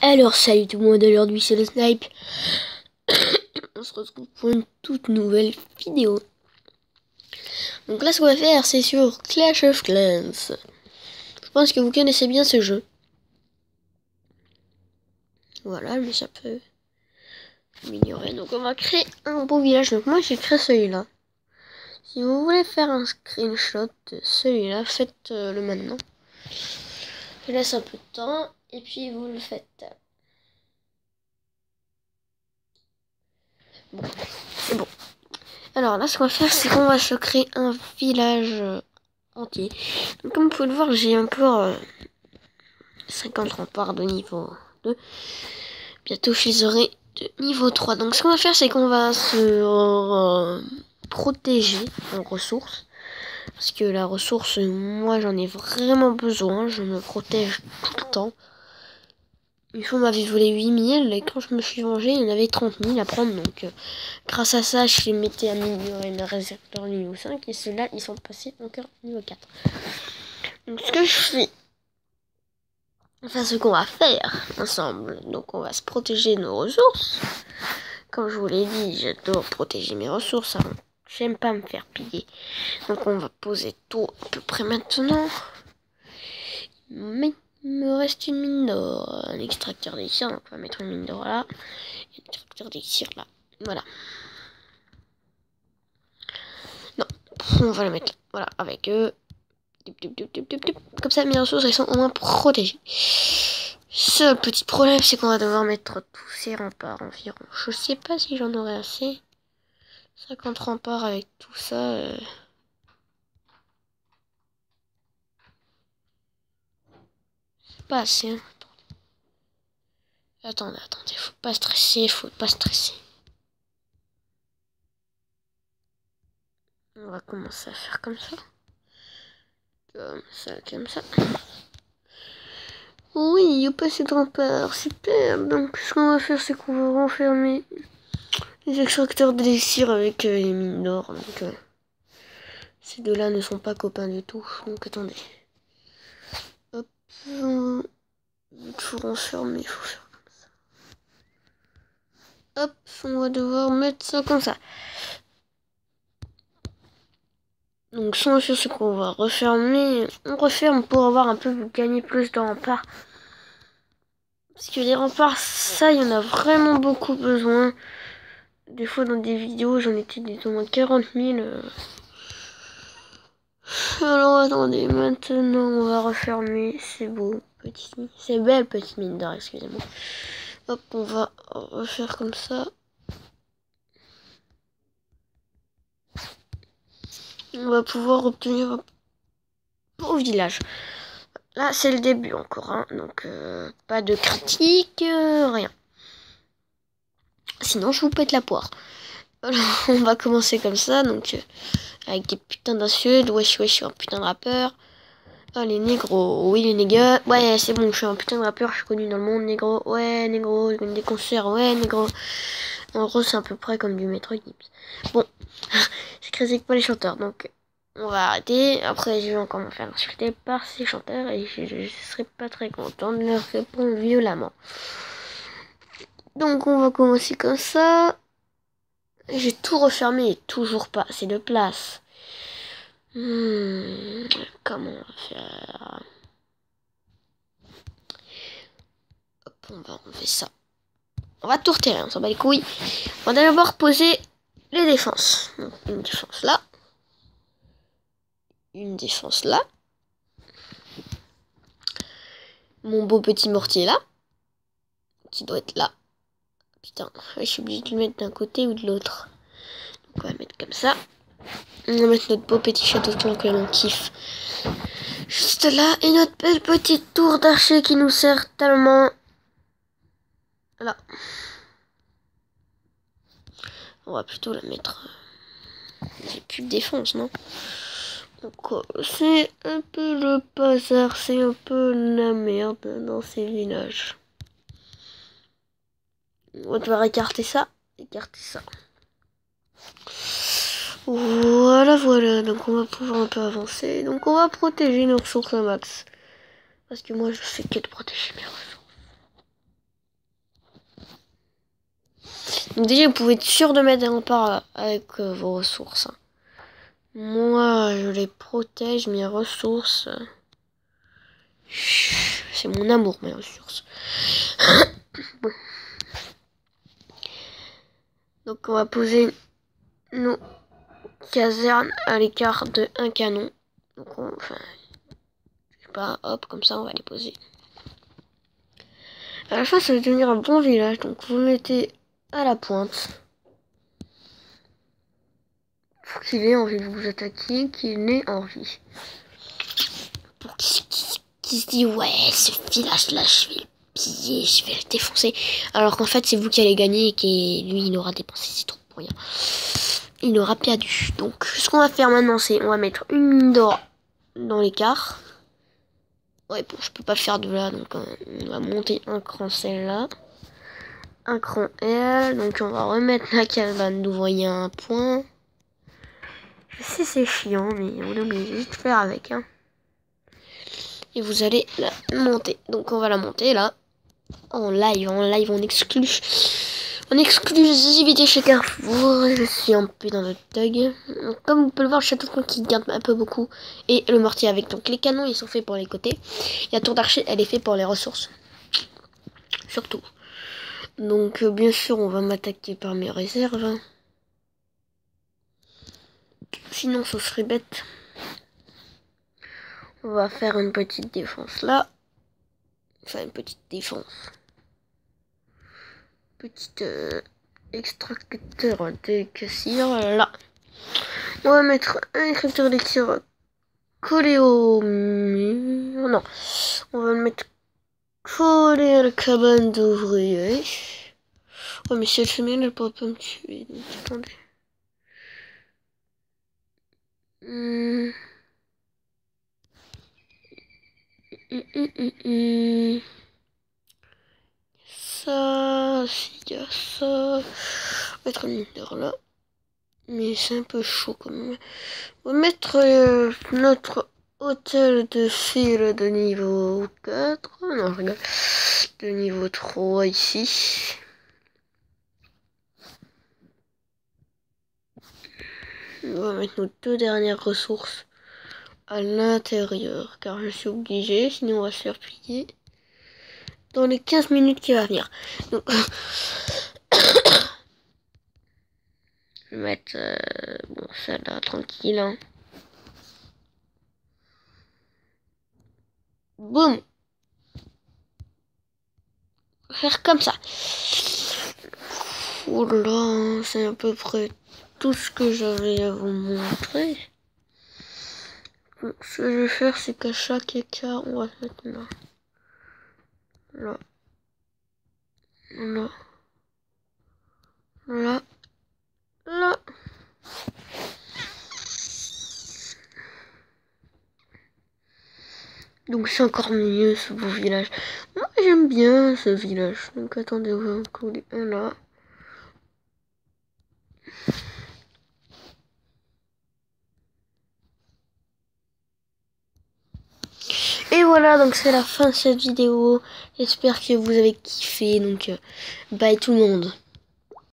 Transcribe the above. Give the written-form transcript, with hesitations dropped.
Alors salut tout le monde, aujourd'hui c'est le Snipe. On se retrouve pour une toute nouvelle vidéo. Donc là ce qu'on va faire c'est sur Clash of Clans. Je pense que vous connaissez bien ce jeu. Voilà, mais ça peut m'ignorer. Donc on va créer un beau village. Donc moi j'ai créé celui-là. Si vous voulez faire un screenshot de celui-là, faites-le maintenant. Je laisse un peu de temps et puis vous le faites. Bon, c'est bon. Alors là, ce qu'on va faire, c'est qu'on va se créer un village entier. Donc, comme vous pouvez le voir, j'ai encore 50 remparts de niveau 2. Bientôt, je les aurai de niveau 3. Donc, ce qu'on va faire, c'est qu'on va se protéger en ressources. Parce que la ressource, moi, j'en ai vraiment besoin. Je me protège tout le temps. Une fois, on m'avait volé 8000 et quand je me suis vengé, il y en avait 30 000 à prendre. Donc, grâce à ça, je les mettais à améliorer le réservoir niveau 5 et ceux-là, ils sont passés encore niveau 4. Donc, ce que je fais, enfin, ce qu'on va faire ensemble, donc on va se protéger nos ressources. Comme je vous l'ai dit, j'adore protéger mes ressources. Hein. J'aime pas me faire piller. Donc, on va poser tout à peu près maintenant. Mais il me reste une mine d'or, un extracteur d'élixir, donc on va mettre une mine d'or là, et un extracteur d'élixir là, voilà. Non, on va le mettre là, voilà, avec eux. Comme ça mes ressources elles sont au moins protégées. Seul petit problème c'est qu'on va devoir mettre tous ces remparts environ. Je sais pas si j'en aurai assez. 50 remparts avec tout ça. C'est pas assez. Hein. Attendez, faut pas stresser. On va commencer à faire comme ça. Comme ça. Oui, il n'y a pas assez de remparts, super. Donc ce qu'on va faire, c'est qu'on va renfermer les extracteurs d'élixir avec les mines d'or. Donc ces deux-là ne sont pas copains du tout. Donc attendez. Hop, on va toujours renfermer, il faut faire comme ça. Hop, on va devoir mettre ça comme ça. Donc ce qu'on va faire, c'est qu'on va refermer. On referme pour avoir un peu gagner plus de remparts. Parce que les remparts, ça, il y en a vraiment beaucoup besoin. Des fois, dans des vidéos, j'en étais au moins 40 000. Alors, attendez, maintenant, on va refermer. C'est beau, c'est belle petite mine d'or, excusez-moi. Hop, on va refaire comme ça. On va pouvoir obtenir un beau village. Là, c'est le début encore, hein, donc pas de critique, rien. Sinon, je vous pète la poire. Alors, on va commencer comme ça, donc avec des putains d'insultes. Wesh, je suis un putain de rappeur. Ah, les négros, oui, les nègres. Ouais, c'est bon, je suis un putain de rappeur, je suis connu dans le monde, négro. Ouais, négro, je gagne des concerts, ouais, négro. En gros, c'est à peu près comme du Maître Gims. Bon, je critique pas les chanteurs, donc on va arrêter. Après, je vais encore me faire insulter par ces chanteurs et je serai pas très content de leur répondre violemment. Donc, on va commencer comme ça. J'ai tout refermé et toujours pas assez de place. Comment on va faire? Hop, on va enlever ça. On va tout retirer, on s'en bat les couilles. On va d'abord poser les défenses. Donc, une défense là. Une défense là. Mon beau petit mortier là. Qui doit être là. Putain, je suis obligée de le mettre d'un côté ou de l'autre. Donc on va mettre comme ça. On va mettre notre beau petit château de flanc que l'on kiffe. Juste là. Et notre belle petite tour d'archer qui nous sert tellement. Là. On va plutôt la mettre. J'ai plus de défense, non? Donc c'est un peu le bazar, c'est un peu la merde dans ces villages. On va devoir écarter ça. Voilà, donc on va pouvoir un peu avancer. Donc on va protéger nos ressources au max. Parce que moi je fais que de protéger mes ressources. Donc déjà, vous pouvez être sûr de mettre des remparts avec vos ressources. Hein. Moi, je les protège, mes ressources. C'est mon amour, mes ressources. Bon. Donc on va poser nos casernes à l'écart de un canon. Donc enfin, je sais pas, hop, comme ça on va les poser. À la fin ça va devenir un bon village, donc vous le mettez à la pointe. Pour qu'il ait envie de vous attaquer, qu'il ait envie. Pour qu'il se dit ouais, ce village là je vais le piller, je vais le défoncer. Alors qu'en fait c'est vous qui allez gagner et que lui il aura dépensé ses troupes pour rien. Il aura perdu. Donc ce qu'on va faire maintenant c'est on va mettre une mine d'or dans l'écart. Ouais bon je peux pas faire de là donc on va monter un cran celle-là. Un cran L. Donc on va remettre la cabane d'ouvrier à un point. Je sais c'est chiant mais on est obligé de faire avec hein. Et vous allez la monter. Donc on va la monter là. En live en exclusivité chez Carrefour. Je suis un peu dans le tug. Comme vous pouvez le voir, le château de compte qui garde un peu beaucoup. Et le mortier avec. Donc les canons, ils sont faits pour les côtés. Et la tour d'archer, elle est faite pour les ressources. Surtout. Donc bien sûr, on va m'attaquer par mes réserves. Sinon, ce serait bête. On va faire une petite défense là. Enfin, une petite défense. Petite extracteur d'élixir là. On va mettre un extracteur d'élixir collé au mur. Non, on va le mettre collé à la cabane d'ouvrier. Oh mais si elle femelle elle pourra pas me tuer. Donc, attendez. Ça, s'il y a ça, on va mettre un mineur là. Mais c'est un peu chaud quand même. On va mettre notre hôtel de fil de niveau 4. Non, je rigole. De niveau 3 ici. On va mettre nos deux dernières ressources à l'intérieur. Car je suis obligé, sinon on va se faire plier dans les 15 minutes qui va venir. Donc, je vais mettre bon, celle-là tranquille. Hein. Boum. Faire comme ça. Oula, c'est à peu près tout ce que j'avais à vous montrer. Donc, ce que je vais faire, c'est qu'à chaque écart, on va se mettre là. Là. Là. Là. Là. Donc c'est encore mieux ce beau village. Moi j'aime bien ce village. Donc attendez, on va en coller un là. Et voilà, donc c'est la fin de cette vidéo. J'espère que vous avez kiffé. Donc bye tout le monde.